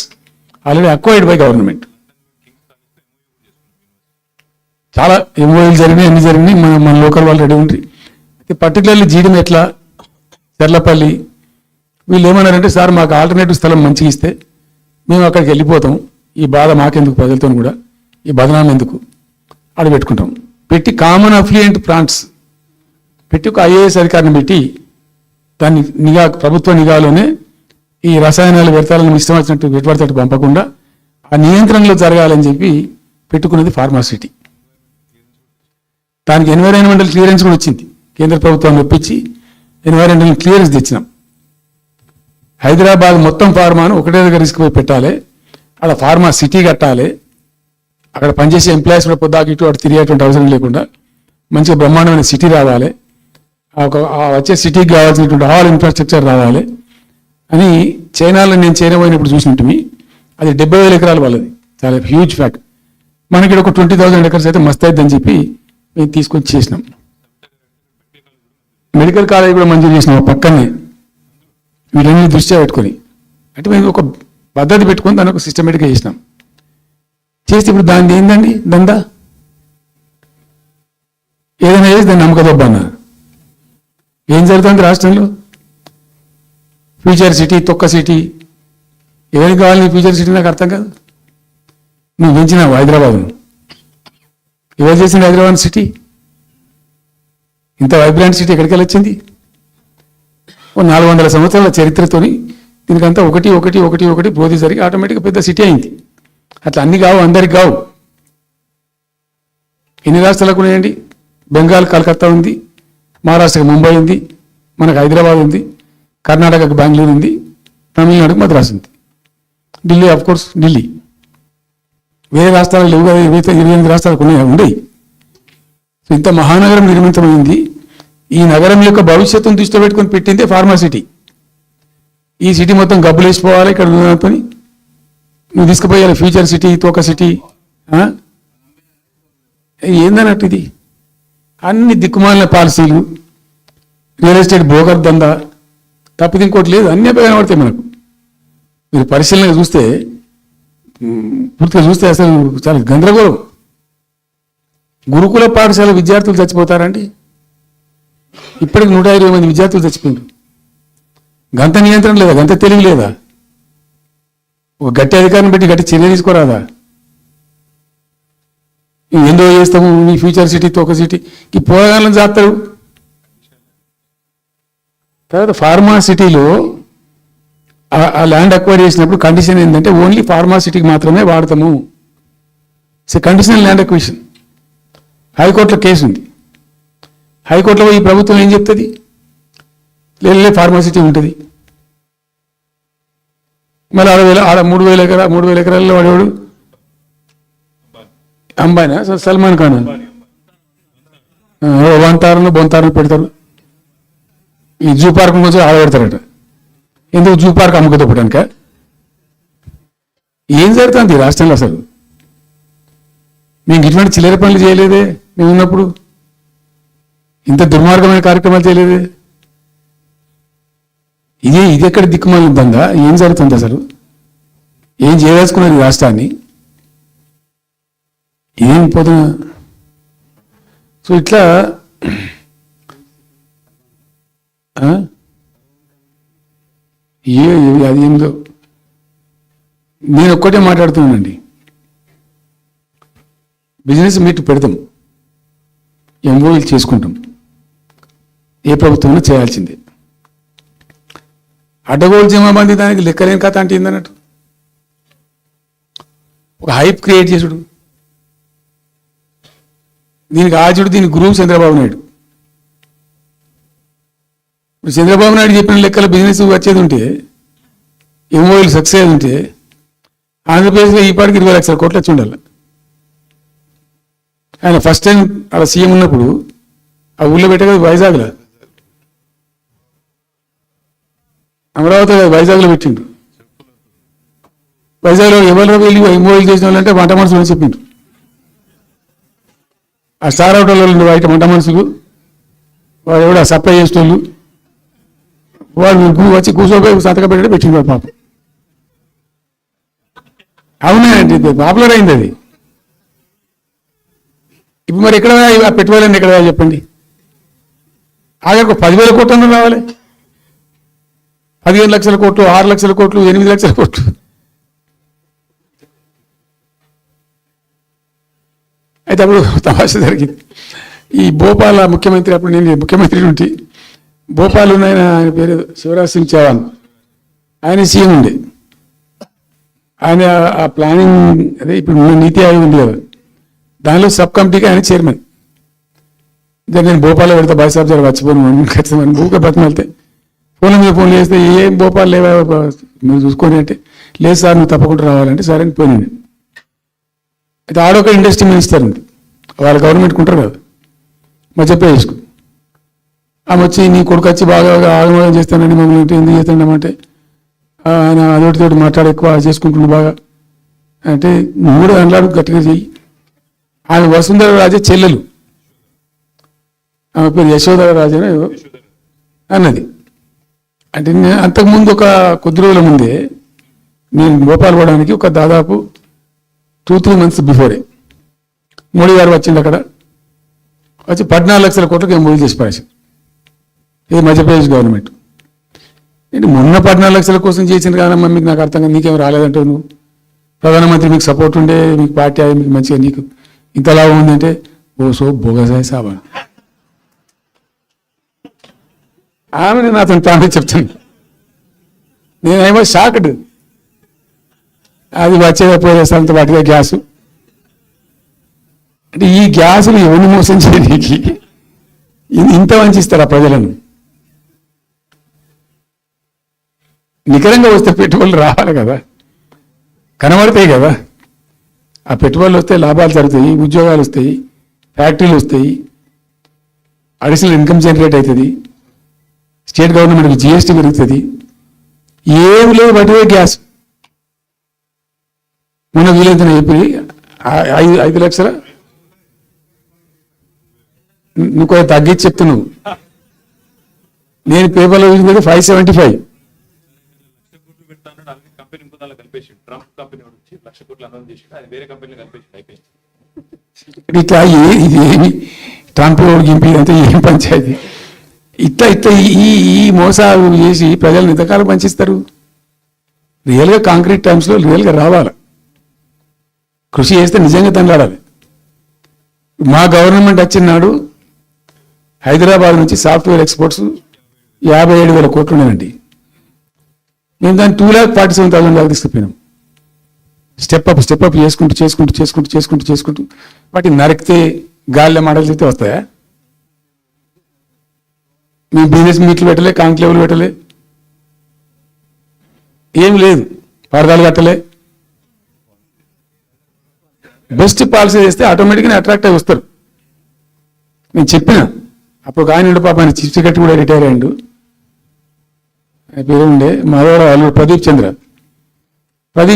Speaker 1: already acquired by government. చాలా ఎంఓఎల్ జరిగినాయి, అన్ని జరిగినాయి, మన లోకల్ వాళ్ళు రెడీ ఉంది. అయితే పర్టికులర్లీ జీడిని ఎట్లా చెర్లపల్లి వీళ్ళు ఏమన్నారంటే, సార్ మాకు ఆల్టర్నేటివ్ స్థలం మంచిగా ఇస్తే మేము అక్కడికి వెళ్ళిపోతాం, ఈ బాధ మాకెందుకు, ప్రజలతో కూడా ఈ బదనాం ఎందుకు, ఆడ పెట్టుకుంటాం. పెట్టి కామన్ అఫ్లియంట్ ప్లాంట్స్ పెట్టి ఒక ఐఏఎస్ అధికారిని పెట్టి దాన్ని నిఘా, ప్రభుత్వ నిఘాలోనే ఈ రసాయనాల వ్యర్థాలను ఇష్టం వచ్చినట్టు వెట్టుబడితట్టు పంపకుండా ఆ నియంత్రణలో జరగాలని చెప్పి పెట్టుకున్నది ఫార్మాసిటీ. దానికి ఎన్వైరాన్మెంటల్ క్లియరెన్స్ కూడా వచ్చింది, కేంద్ర ప్రభుత్వాన్ని ఒప్పించి ఎన్వైరాన్మెంటల్ క్లియరెన్స్ తెచ్చినాం. హైదరాబాద్ మొత్తం ఫార్మాను ఒకటే దగ్గర తీసుకుపోయి పెట్టాలి, అక్కడ ఫార్మా సిటీ కట్టాలి, అక్కడ పనిచేసే ఎంప్లాయీస్ కూడా పొద్దాకి ఇటు అటు తిరిగేటువంటి అవసరం లేకుండా మంచిగా బ్రహ్మాండమైన సిటీ రావాలి, వచ్చే సిటీకి కావాల్సినటువంటి ఆల్ ఇన్ఫ్రాస్ట్రక్చర్ రావాలి అని చైనాలో నేను చైనా పోయినప్పుడు చూసినట్టు అది 70,000 ఎకరాలు వాళ్ళది, చాలా హ్యూజ్ ఫ్యాక్ట్. మనకి ఒక 20,000 acres అయితే మస్తు అవుతుందని చెప్పి మేము తీసుకొచ్చి చేసినాం. మెడికల్ కాలేజ్ కూడా మంజూరు చేసినాం పక్కనే, వీళ్ళని దృష్ట్యా పెట్టుకొని. అంటే మేము ఒక పద్ధతి పెట్టుకొని దాన్ని ఒక సిస్టమేటిక్గా చేసినాం. చేస్తే ఇప్పుడు దాన్ని ఏందండి దందా, ఏదైనా చేసి దాన్ని నమ్మకదొబ్బ అన్నారు. ఏం జరుగుతుంది రాష్ట్రంలో? ఫ్యూచర్ సిటీ, తొక్క సిటీ, ఎవరికి కావాలి ఫ్యూచర్ సిటీ నాకు అర్థం కాదు. నువ్వు పెంచినావు హైదరాబాద్ను, ఎవరు చేసింది హైదరాబాద్ సిటీ? ఇంత వైబ్రెంట్ సిటీ ఎక్కడికి వచ్చింది? 400 సంవత్సరాల చరిత్రతోని దీనికంతా ఒకటి ఒకటి ఒకటి ఒకటి పోతే జరిగి ఆటోమేటిక్గా పెద్ద సిటీ అయింది. అట్లా అన్ని కావు, అందరికి కావు. ఎన్ని రాష్ట్రాలకు ఉన్నాయండి? బెంగాల్ కలకత్తా ఉంది, మహారాష్ట్రకి ముంబై ఉంది, మనకు హైదరాబాద్ ఉంది, కర్ణాటకకు బెంగళూరు ఉంది, తమిళనాడుకు మద్రాసు ఉంది, ఢిల్లీ ఆఫ్ కోర్స్ ఢిల్లీ. వేరే రాష్ట్రాలు లేవు కదా, 28 రాష్ట్రాలకు ఉండేవి. సో ఇంత మహానగరం నిర్మితమైంది. ఈ నగరం యొక్క భవిష్యత్తును దృష్టిలో పెట్టుకొని పెట్టిందే ఫార్మాసిటీ. ఈ సిటీ మొత్తం గబ్బులు వేసిపోవాలి, ఇక్కడ పని నువ్వు తీసుకుపోయాలి ఫ్యూచర్ సిటీ, తోక సిటీ. ఏందన్నట్టు ఇది? అన్ని దిక్కుమాలిన పాలసీలు, రియల్ ఎస్టేట్ బ్రోకర్ దందా తప్పితే ఇంకోటి లేదు. అన్నీ కనబడతాయి మనకు. మీరు పరిశీలనగా చూస్తే, పూర్తిగా చూస్తే అసలు చాలా గందరగోళం. గురుకుల పాఠశాల విద్యార్థులు చచ్చిపోతారండి. ఇప్పటికి 120 మంది విద్యార్థులు చచ్చిపోయారు. గంత నియంత్రణ లేదా? గంత తెలివి లేదా? ఒక గట్టి అధికారిని పెట్టి గట్టి చర్య తీసుకోరాదా? ఏందో చేస్తాము మీ ఫ్యూచర్ సిటీ, తోక సిటీ, ఈ పోరగాళ్ళని చేస్తారు. తర్వాత ఫార్మా సిటీలో ఆ ల్యాండ్ అక్వైర్ చేసినప్పుడు కండిషన్ ఏంటంటే ఓన్లీ ఫార్మా సిటీకి మాత్రమే వాడతాము. Conditional land acquisition. హైకోర్టులో కేసు ఉంది. హైకోర్టులో ఈ ప్రభుత్వం ఏం చెప్తుంది? లేదు ఫార్మా సిటీ ఉంటుంది. మళ్ళీ ఆడ 3,000 ఎకరాల్లో వాడేవాడు అంబానా, సల్మాన్ ఖాన్ వంతారను బొంతారను పెడతారు. ఈ జూ పార్క్ కొంచెం ఆడబెడతారట. ఎందుకు? జూ పార్క్ అమ్ముకోదప్పడానిక? ఏం జరుగుతుంది ఈ రాష్ట్రంలో? అసలు మేము ఇటువంటి చిల్లర పనులు చేయలేదే మేము ఉన్నప్పుడు. ఇంత దుర్మార్గమైన కార్యక్రమాలు చేయలేదే. ఇది ఎక్కడ దిక్కుమాలి దందా? ఏం జరుగుతుంది అసలు? ఏం చేయదలుచుకున్నారు ఈ రాష్ట్రాన్ని? ఏం పోతున్నా? సో ఇట్లా అది ఏందో నేను ఒక్కటే మాట్లాడుతున్నానండి. బిజినెస్ మీట్ పెడతాం, ఎంఓఈలు చేసుకుంటాం. ఏ ప్రభుత్వం చేయాల్సిందే. అడ్డగోలు జమాబంది దానికి లెక్కలేని కథ అంటే ఏందన్నట్టు. ఒక హైప్ క్రియేట్ చేసుడు, దీనికి ఆచుడు, దీనికి గురువు చంద్రబాబు నాయుడు. ఇప్పుడు చంద్రబాబు నాయుడు చెప్పిన లెక్కల బిజినెస్ వచ్చేది ఉంటే, ఎంఓఈలు సక్సెస్ అయ్యేది ఉంటే, ఆంధ్రప్రదేశ్లో ఈ పాటికి 20 లక్షల కోట్లు వచ్చి ఉండాలి. ఆయన ఫస్ట్ టైం అలా సీఎం ఉన్నప్పుడు ఆ ఊళ్ళో పెట్టగా వైజాగ్లో, అమరావతి వైజాగ్లో పెట్టిండు. వైజాగ్లో ఎవరు వెళ్ళి ఎంఓఈలు చేసిన వాళ్ళంటే వంట మనుషులు అని చెప్పిండ్రు. ఆ స్టార్ హోటల్లో బయట వంట మనుషులు, వాడు ఎవడ సప్లై చేసేటోళ్ళు, వాడు వచ్చి కూర్చోపోయి సంతకం పెట్టడం పెట్టిండు పాపం. అవునండి, పాపులర్ అయింది అది. ఇప్పుడు మరి ఎక్కడ పెట్టుబడులన్నీ ఎక్కడ చెప్పండి? ఆగే 10,000 కోట్లు రావాలి. 15 లక్షల కోట్లు, 6 లక్షల కోట్లు, 8 లక్షల కోట్లు. అయితే అప్పుడు తమాషా జరిగింది. ఈ భోపాల్ ముఖ్యమంత్రి, అప్పుడు నేను ముఖ్యమంత్రి నుండి భోపాల్ ఆయన పేరు శివరాజ్ సింగ్ చౌహాన్, ఆయన సీఎం ఉండే. ఆయన ఆ ప్లానింగ్, అదే ఇప్పుడు నీతి ఆయోగ్ ఉంది కదా, దానిలో సబ్ కమిటీకి ఆయన చైర్మన్. నేను భోపాల్లో పెడతా బాయ్ సాబ్ జర వచ్చిపోను ఖచ్చితంగా ఊరికే బతిమాలితే ఫోన్ల మీద ఫోన్లు చేస్తే ఏం భోపాల్ లేవా మీరు చూసుకొని అంటే, లేదు సార్ నువ్వు తప్పకుండా రావాలంటే సరే అని పోయినాను. అయితే ఆడొక ఇండస్ట్రీ మినిస్టర్ ఉంది, వాళ్ళ గవర్నమెంట్కి ఉంటారు కదా, మధ్యప్రదేశ్కు. ఆమె వచ్చి నీ కొడుకు వచ్చి బాగా ఆగమనం చేస్తానని మమ్మల్ని ఎందుకు చేస్తాడమంటే, ఆయన అదొకటితోటి మాట్లాడి ఎక్కువ చేసుకుంటుండే బాగా అంటే, నువ్వు కూడా అన్నాడు గట్టిగా చెయ్యి. ఆమె వసుంధర రాజే చెల్లెలు, ఆమె పేరు యశోధర రాజే అన్నది. అంటే అంతకుముందు ఒక కొద్ది రోజుల ముందే నేను భోపాల్ పోవడానికి ఒక దాదాపు 2-3 మంత్స్ బిఫోరే మోడీ గారు వచ్చింది. అక్కడ వచ్చి 14 లక్షల కోట్లకు ఎంఓయూ చేసి పారేసింది. ఇది మధ్యప్రదేశ్ గవర్నమెంట్. ఏంటి మొన్న 14 లక్షల కోసం చేసింది కాదమ్మా, మీకు నాకు అర్థం కాదు, నీకేం రాలేదంటావు నువ్వు. ప్రధానమంత్రి మీకు సపోర్ట్ ఉండే, మీకు పార్టీ అయ్యి మీకు మంచిగా నీకు ఇంత లాభం ఉందంటే ఓ సో బోగసాయి సాబా. ఆమె నాతో తానే చెప్తాను. నేనేమో షాక్డ్. అది వచ్చేదా పోయేస్తాంత వాటిగా గ్యాసు. అంటే ఈ గ్యాసులు ఎవరిని మోసం చేయడానికి ఇంత వంచిస్తారా ప్రజలను? నికరంగా వస్తే పెట్టుబడులు రావాలి కదా, కనబడతాయి కదా. ఆ పెట్టుబడులు వస్తే లాభాలు జరుగుతాయి, ఉద్యోగాలు వస్తాయి, ఫ్యాక్టరీలు వస్తాయి, అడిషనల్ ఇన్కమ్ జనరేట్ అవుతుంది, స్టేట్ గవర్నమెంట్కి జిఎస్టీ పెరుగుతుంది. ఏమి లేదు వాటివే గ్యాస్. మొన్న వీలైతే చెప్పి 5 లక్షల నువ్వు కొంచెం తగ్గించి చెప్తున్నావు. నేను పేపర్లో చూసింది 575. ఇట్లా ఇది ఏమి ట్రంప్ గింపి అంటే ఏం పంచాయతీ? ఇట్లా ఇట్లా ఈ మోసాలు చేసి ప్రజలను ఎంతకాలం పంచిస్తారు? రియల్గా కాంక్రీట్ టైమ్స్లో రియల్గా రావాలి, కృషి చేస్తే నిజంగా తండ్రాడాలి. మా గవర్నమెంట్ వచ్చిన నాడు హైదరాబాద్ నుంచి సాఫ్ట్వేర్ ఎక్స్పోర్ట్స్ 57,000 కోట్లు ఉన్నాయండి. మేము దాన్ని 2,47,000 దాకా తీసుకుపోయినాం. స్టెప్ అప్ చేసుకుంటూ చేసుకుంటూ చేసుకుంటూ చేసుకుంటూ చేసుకుంటూ వాటిని నరికితే గాలిలో మడలు చేస్తే వస్తాయా? మేము బిజినెస్ మీట్లు పెట్టలే, కాంక్లేవులు పెట్టలే, ఏం లేదు, పరదాలు కట్టలే. బెస్ట్ పాలసీ చేస్తే ఆటోమేటిక్గా అట్రాక్ట్ అయి వస్తారు. నేను చెప్పిన అప్పుడు ఆయన పాప ఆయన చీఫ్ సెక్రటరీ కూడా రిటైర్ అయ్యిండు. ఆయన పేరు ఉండే మాధవరావు వాళ్ళు ప్రదీప్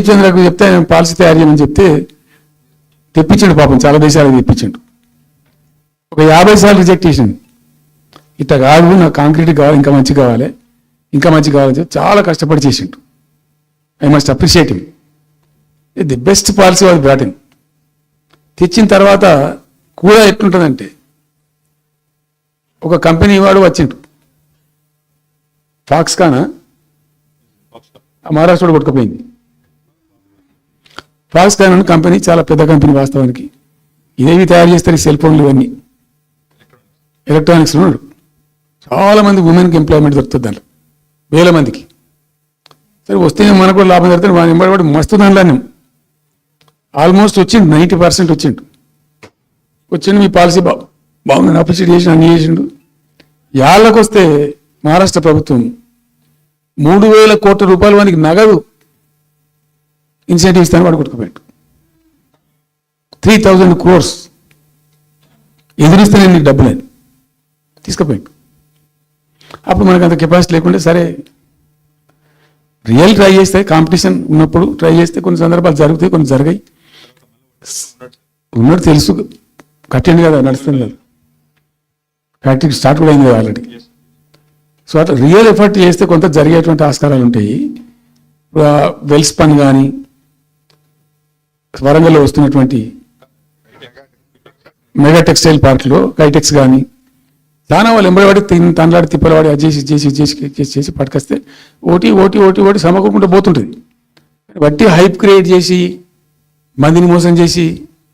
Speaker 1: చంద్రకు చెప్తే ఆయన పాలసీ తయారు చేయమని చెప్తే తెప్పించండు. పాపం చాలా దేశాలకు తెప్పించండు. ఒక 50 సార్లు రిజెక్ట్ చేసిండు. ఇట్లా కాదు, నాకు కాంక్రీట్ కావాలి, ఇంకా మంచి కావాలి, ఇంకా మంచి కావాలని చెప్పి చాలా కష్టపడి చేసిండు. I must appreciate him. The best policy was brought in. తెచ్చిన తర్వాత కూడా ఎట్లుంటుందంటే, ఒక కంపెనీ వాడు వచ్చిండు, ఫాక్స్కాన్ మహారాష్ట్రలో కొట్టుకుపోయింది. ఫాక్స్కాన్ అనే కంపెనీ చాలా పెద్ద కంపెనీ వాస్తవానికి. ఇదేవి తయారు చేస్తారు, ఈ సెల్ ఫోన్లు ఇవన్నీ ఎలక్ట్రానిక్స్. ఉన్నాడు చాలా మంది ఉమెన్కి ఎంప్లాయ్మెంట్ దొరుకుతుంది దాంట్లో, 1000 మందికి. సరే వస్తే మనకు కూడా లాభం జరుగుతుంది. వాడిని ఎంబడి మస్తు దానిలో ఆల్మోస్ట్ వచ్చిండు, 90% వచ్చిండు. మీ పాలసీ బాగుందని అప్రిషియేట్ చేసి అన్ని చేసిండు. యాళ్ళకు వస్తే మహారాష్ట్ర ప్రభుత్వం 3,000 కోట్ల రూపాయలు వానికి నగదు ఇన్సెంటివ్ ఇస్తాను వాడు కొట్టుకుపోయాడు. 3,000 crores ఎదురిస్తే నేను నీకు డబ్బులేను తీసుకుపోయాడు. అప్పుడు మనకు అంత కెపాసిటీ లేకుంటే సరే రియల్ ట్రై చేస్తే, కాంపిటీషన్ ఉన్నప్పుడు ట్రై చేస్తే కొన్ని సందర్భాలు జరుగుతాయి, కొన్ని జరిగాయి. ఉన్నట్టు తెలుసు, కట్టింది కదా, నడుస్తుంది కదా, ఫ్యాక్టరీ స్టార్ట్ కూడా అయింది కదా ఆల్రెడీ. సో అట్లా రియల్ ఎఫర్ట్ చేస్తే కొంత జరిగేటువంటి ఆస్కారాలు ఉంటాయి. వెల్స్ పని కానీ, వరంగల్లో వస్తున్నటువంటి మెగా టెక్స్టైల్ పార్క్లో కైటెక్స్ కానీ, చాలా వాళ్ళు ఎంబడివాడి తనలాడి తిప్పలవాడి అది చేసి పట్టుకొస్తే ఓటీ సమకూరుకుంటూ పోతుంటుంది. బట్టి హైప్ క్రియేట్ చేసి మందిని మోసం చేసి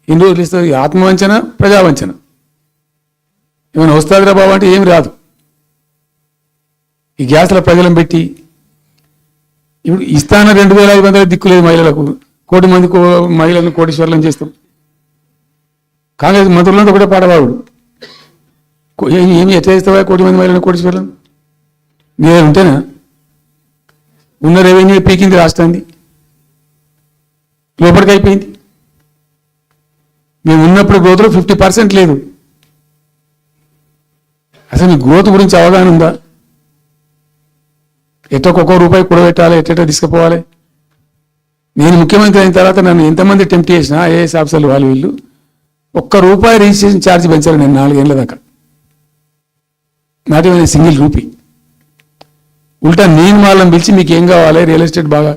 Speaker 1: ఎన్ని రోజులు ఇస్తుంది? ఆత్మవంచన, ప్రజావంచన. ఏమైనా వస్తుందిరా బాబు అంటే ఏమి రాదు. ఈ గ్యాస్ల ప్రజలను పెట్టి ఇప్పుడు ఇస్తాన 2,500 దిక్కులేదు మహిళలకు, 1,000,000 మంది మహిళలను కోటీశ్వర్లను చేస్తాం. కాంగ్రెస్ మంత్రులంతా ఒకటే పాడవాడు, ఏమి ఎట్లా చేస్తావా 1,000,000 మంది మహిళలను కోటీశ్వర్లను? నేను ఉంటేనా? ఉన్న రెవెన్యూ పీకింది రాష్ట్రాన్ని, లోపలికి అయిపోయింది. మేము ఉన్నప్పుడు గ్రోత్లో 50% లేదు. అసలు మీ గ్రోత్ గురించి అవగాహన ఉందా? ఒక్కొక్క రూపాయి కూడబెట్టాలి, ఎట్లా తీసుకుపోవాలి? నేను ముఖ్యమంత్రి అయిన తర్వాత నన్ను ఎంతమంది టెంప్ట్ చేసినా ఐఏఎస్ ఆఫీసర్లు వాళ్ళు వీళ్ళు ₹1 రిజిస్ట్రేషన్ ఛార్జ్ పెంచారు. నేను 4 ఏళ్ళ దాకా నాట్ ఈవెన్ సింగిల్ రూపీ. ఉల్టా నేను వాళ్ళని పిలిచి మీకు ఏం కావాలి, రియల్ ఎస్టేట్ బాగా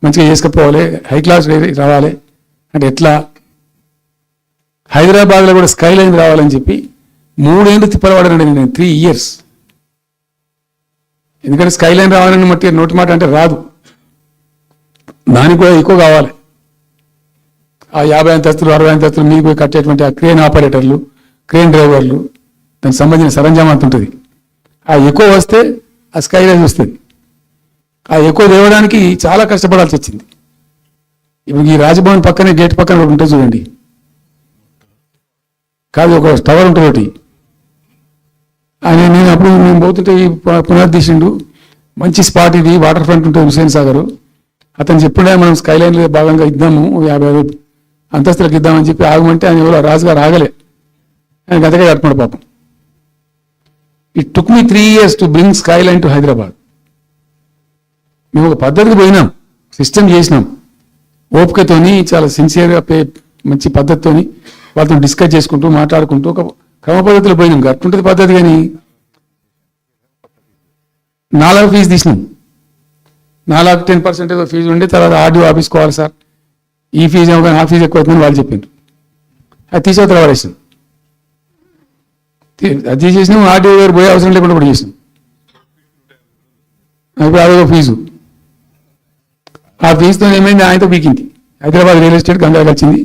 Speaker 1: మంచిగా చేసుకుపోవాలి, హై క్లాస్ రావాలి అంటే ఎట్లా, హైదరాబాద్లో కూడా స్కై లైన్ రావాలని చెప్పి 3 ఏళ్ళు తిప్పలవాడనండి నేను, 3 years. ఎందుకంటే స్కై లైన్ రావాలని మట్టి నోటి మాట అంటే రాదు, దానికి కూడా ఎక్కువ కావాలి. ఆ 50 అంతస్తులు 60 అంతస్తులు మీకు పోయి కట్టేటువంటి ఆ క్రేన్ ఆపరేటర్లు, క్రేన్ డ్రైవర్లు, దానికి సంబంధించిన సరంజామా అంత ఉంటుంది. ఆ ఎక్కువ వస్తే ఆ స్కై లైన్ వస్తుంది. ఆ ఎక్కువ తేవడానికి చాలా కష్టపడాల్సి వచ్చింది. ఇప్పుడు ఈ రాజభవన్ పక్కనే గేట్ పక్కన ఒకటి ఉంటుంది చూడండి, కాదు ఒక టవర్ ఉంటుంది ఒకటి. ఆయన నేను అప్పుడు మేము పోతుంటే ఈ పునరుద్ధరించిండు, మంచి స్పాట్ ఇది, వాటర్ ఫ్రంట్ ఉంటుంది హుస్సేన్ సాగర్. అతను చెప్పుండే మనం స్కైలైన్లో భాగంగా ఇద్దాము 50 అంతస్తులకు ఇద్దామని చెప్పి ఆగమంటే ఆయన ఎవరో రాజుగారు ఆగలే, ఆయన గతగా కట్టుకున్నాడు పాపం. It took me 3 years to bring Skyline to Hyderabad. మేము ఒక పద్ధతికి పోయినాం, సిస్టమ్ చేసినాం, ఓపికతోని చాలా సిన్సియర్గా మంచి పద్ధతితోని వాళ్ళతో డిస్కస్ చేసుకుంటూ మాట్లాడుకుంటూ ఒక క్రమ పద్ధతిలో పోయినాం. అట్టుంటుంది పద్ధతి. కానీ 4 ఫీజు తీసినాం, 4 10% ఏదో ఫీజు ఉండే, తర్వాత ఆర్డీఓ ఆఫీస్కి పోవాలి సార్, ఈ ఫీజు ఏమో కానీ ఆ ఫీజు ఎక్కువ అవుతుందని వాళ్ళు చెప్పిండ్రు. అది తీసేవతల వాడేసాం, అది తీసేసినాం. ఆర్డీఓ గారు పోయే అవసరం లేకుండా కూడా చేసినాం. ఇప్పుడు అదొక ఫీజు. ఆ ఫీజుతో ఏమైంది, ఆయనతో పీకింది. హైదరాబాద్ రియల్ ఎస్టేట్ గంగా కలిసింది.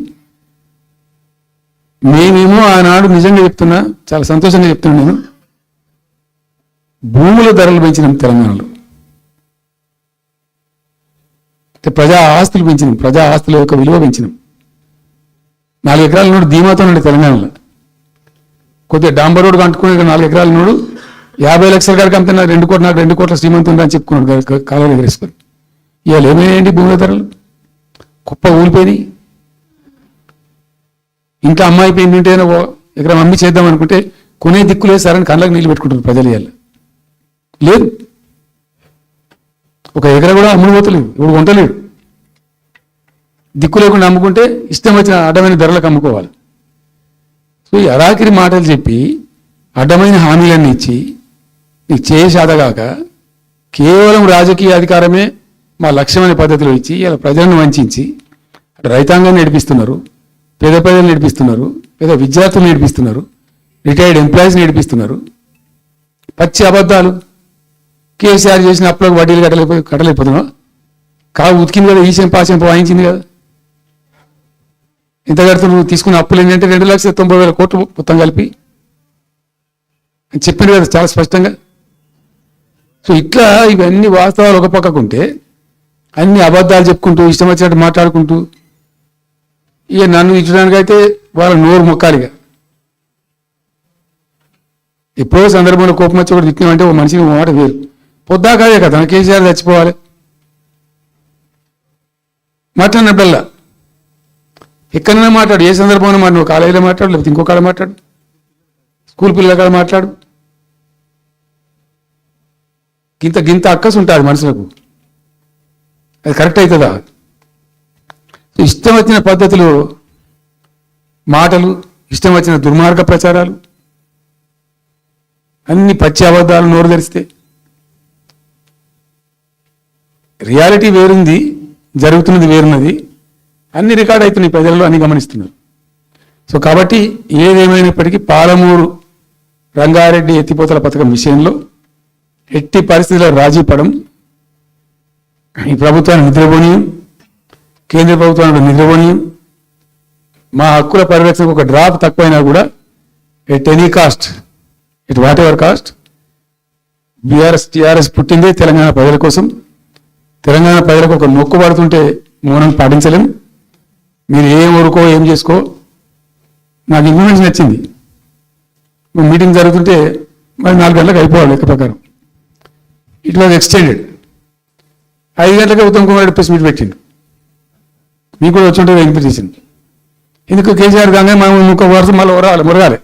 Speaker 1: మేమేమో ఆనాడు నిజంగా చెప్తున్నా, చాలా సంతోషంగా చెప్తున్నా నేను, భూముల ధరలు పెంచినాం తెలంగాణలో, ప్రజా ఆస్తులు పెంచినాం, ప్రజా ఆస్తుల యొక్క విలువ పెంచినాం. 4 ఎకరాల నోడు ధీమాతో ఉండే తెలంగాణలో. కొద్దిగా డాంబర్ రోడ్డు కంటుకునే 4 ఎకరాల నోడు 50 లక్షల గారికి అమ్మితే నాకు 2 కోట్ల శ్రీమంతం ఉందని చెప్పుకున్నాడు కాలువ ఎగరేసుకొని. ఇవాళ ఏమైనాయండి భూముల ధరలు? కుప్ప ఊలిపోయినాయి. ఇంకా అమ్మాయి పెయింట్ ఉంటే ఎకరం అమ్మి చేద్దాం అనుకుంటే కొనే దిక్కు లేదు సార్ అని కళ్ళకు నీళ్ళు పెట్టుకుంటారు ప్రజలు. ఇవాళ లేదు, ఒక ఎకర కూడా అమ్ముడుపోతలేదు, ఇప్పుడు కొంటలేడు. దిక్కు లేకుండా అమ్ముకుంటే ఇష్టం వచ్చిన అడ్డమైన ధరలకు అమ్ముకోవాలి. సో ఈ అరాకిరి మాటలు చెప్పి అడ్డమైన హామీలన్నీ ఇచ్చి నీకు చేసాదగాక కేవలం రాజకీయ అధికారమే మా లక్ష్యం అనే పద్ధతిలో ఇచ్చి ఇలా ప్రజలను వంచి రైతాంగాన్ని నడిపిస్తున్నారు, పేద ప్రజలు నడిపిస్తున్నారు, పేద విద్యార్థులు నడిపిస్తున్నారు, రిటైర్డ్ ఎంప్లాయీస్ నడిపిస్తున్నారు. పచ్చి అబద్ధాలు. కేసీఆర్ చేసిన అప్పులకు వడ్డీలు కట్టలేకపోతున్నావు. కావు ఉతికింది కదా, ఈ చెంప ఆ చెంప వాయించింది కదా. ఎంత కడుతున్నావు? తీసుకున్న అప్పులు ఏంటంటే 2,90,000 కోట్లు మొత్తం కలిపి అని చెప్పింది కదా చాలా స్పష్టంగా. సో ఇట్లా ఇవన్నీ వాస్తవాలు ఒక పక్కకుంటే అన్ని అబద్ధాలు చెప్పుకుంటూ ఇష్టం వచ్చినట్టు మాట్లాడుకుంటూ ఇక నన్ను ఇచ్చడానికైతే వాళ్ళ నోరు మొక్కాలిగా. ఎప్పుడో సందర్భంలో కోపం వచ్చి కూడా తిట్టినామంటే ఓ మనిషిని మాట వేరు. పొద్దాకాదే కదా కేసీఆర్ చచ్చిపోవాలి మాట్లాడినప్పుడల్లా. ఎక్కడైనా మాట్లాడు, ఏ సందర్భంలో మాట, నువ్వు కాలేజీలో మాట్లాడు, లేకపోతే ఇంకో కాడ మాట్లాడు, స్కూల్ పిల్లల కాడ మాట్లాడు. గింత అక్కసు ఉంటుంది మనుషులకు. అది కరెక్ట్ అవుతుందా? ఇష్టం వచ్చిన పద్ధతిలో మాటలు, ఇష్టం వచ్చిన దుర్మార్గ ప్రచారాలు, అన్ని పచ్చి అబద్ధాలు నోరు తెరిస్తే. రియాలిటీ వేరుంది, జరుగుతున్నది వేరున్నది, అన్ని రికార్డ్ అవుతున్నాయి, ప్రజల్లో అన్ని గమనిస్తున్నారు. సో కాబట్టి ఏదేమైనప్పటికీ పాలమూరు రంగారెడ్డి ఎత్తిపోతల పథకం విషయంలో ఎట్టి పరిస్థితుల్లో రాజీ పడం. ఈ ప్రభుత్వాన్ని నిద్రపోనీయం, కేంద్ర ప్రభుత్వాన్ని నిద్రపోనీయం. మా హక్కుల పరిరక్షణకు ఒక డ్రాప్ తక్కువైనా కూడా at any cost, at whatever cost, TRS పుట్టిందే తెలంగాణ ప్రజల కోసం. తెలంగాణ ప్రజలకు ఒక నొక్కు పడుతుంటే మౌనం పాటించలేం. మీరు ఏం ఊరుకో ఏం చేసుకో. నాకు ఇన్ఫర్మేషన్ వచ్చింది, మీటింగ్ జరుగుతుంటే మరి 4 గంటలకు అయిపోవాలి లెక్క ప్రకారం. It was extended. 5 గంటలకే ఉత్తమ్ కుమార్ రెడ్డి ప్రెస్ మీట్ పెట్టిండు. మీకు కూడా వచ్చి ఉంటుంది ఇన్విటేషన్. ఎందుకు కేసీఆర్ కానీ మనం ఇంకో వరుస మళ్ళీ మురగాలి.